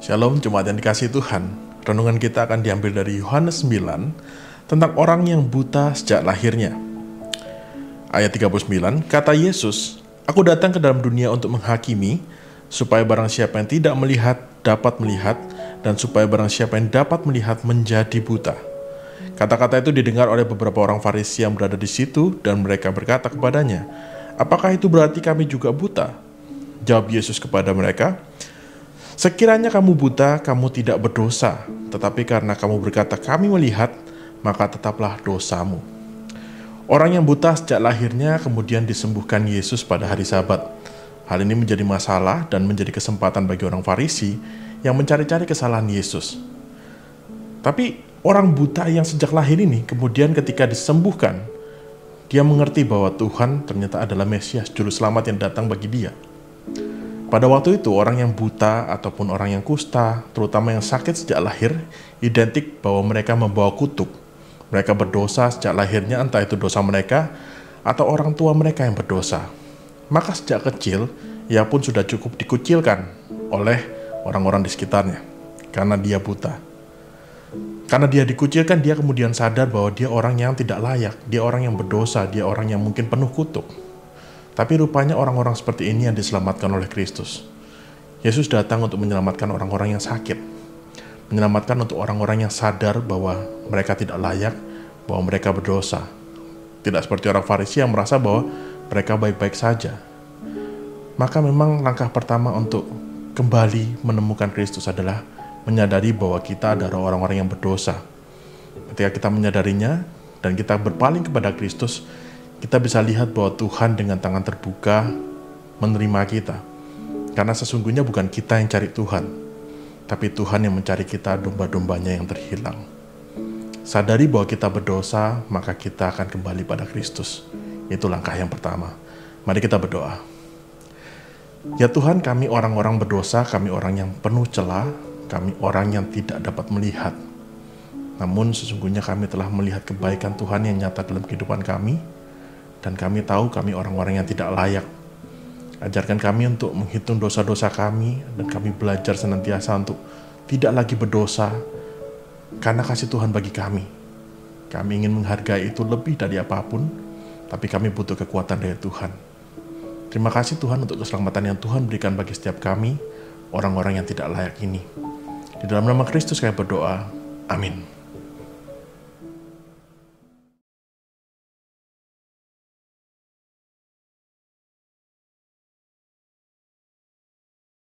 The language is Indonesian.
Shalom jemaat yang dikasihi Tuhan. Renungan kita akan diambil dari Yohanes 9 tentang orang yang buta sejak lahirnya. Ayat 39, kata Yesus, "Aku datang ke dalam dunia untuk menghakimi, supaya barang siapa yang tidak melihat dapat melihat, dan supaya barang siapa yang dapat melihat menjadi buta." Kata-kata itu didengar oleh beberapa orang Farisi yang berada di situ, dan mereka berkata kepadanya, "Apakah itu berarti kami juga buta?" Jawab Yesus kepada mereka, "Sekiranya kamu buta, kamu tidak berdosa. Tetapi karena kamu berkata kami melihat, maka tetaplah dosamu." Orang yang buta sejak lahirnya kemudian disembuhkan Yesus pada hari Sabat. Hal ini menjadi masalah dan menjadi kesempatan bagi orang Farisi yang mencari-cari kesalahan Yesus. Tapi orang buta yang sejak lahir ini kemudian ketika disembuhkan, dia mengerti bahwa Tuhan ternyata adalah Mesias, Juru Selamat yang datang bagi dia. Pada waktu itu, orang yang buta ataupun orang yang kusta, terutama yang sakit sejak lahir, identik bahwa mereka membawa kutuk. Mereka berdosa sejak lahirnya, entah itu dosa mereka atau orang tua mereka yang berdosa. Maka sejak kecil, ia pun sudah cukup dikucilkan oleh orang-orang di sekitarnya, karena dia buta. Karena dia dikucilkan, dia kemudian sadar bahwa dia orang yang tidak layak, dia orang yang berdosa, dia orang yang mungkin penuh kutuk. Tapi rupanya orang-orang seperti ini yang diselamatkan oleh Kristus. Yesus datang untuk menyelamatkan orang-orang yang sakit. Menyelamatkan untuk orang-orang yang sadar bahwa mereka tidak layak, bahwa mereka berdosa. Tidak seperti orang Farisi yang merasa bahwa mereka baik-baik saja. Maka memang langkah pertama untuk kembali menemukan Kristus adalah menyadari bahwa kita adalah orang-orang yang berdosa. Ketika kita menyadarinya dan kita berpaling kepada Kristus, kita bisa lihat bahwa Tuhan dengan tangan terbuka menerima kita. Karena sesungguhnya bukan kita yang cari Tuhan, tapi Tuhan yang mencari kita, domba-dombanya yang terhilang. Sadari bahwa kita berdosa, maka kita akan kembali pada Kristus. Itu langkah yang pertama. Mari kita berdoa. Ya Tuhan, kami orang-orang berdosa, kami orang yang penuh celah, kami orang yang tidak dapat melihat. Namun sesungguhnya kami telah melihat kebaikan Tuhan yang nyata dalam kehidupan kami, dan kami tahu kami orang-orang yang tidak layak. Ajarkan kami untuk menghitung dosa-dosa kami, dan kami belajar senantiasa untuk tidak lagi berdosa, karena kasih Tuhan bagi kami. Kami ingin menghargai itu lebih dari apapun, tapi kami butuh kekuatan dari Tuhan. Terima kasih Tuhan untuk keselamatan yang Tuhan berikan bagi setiap kami, orang-orang yang tidak layak ini. Di dalam nama Kristus kami berdoa. Amin.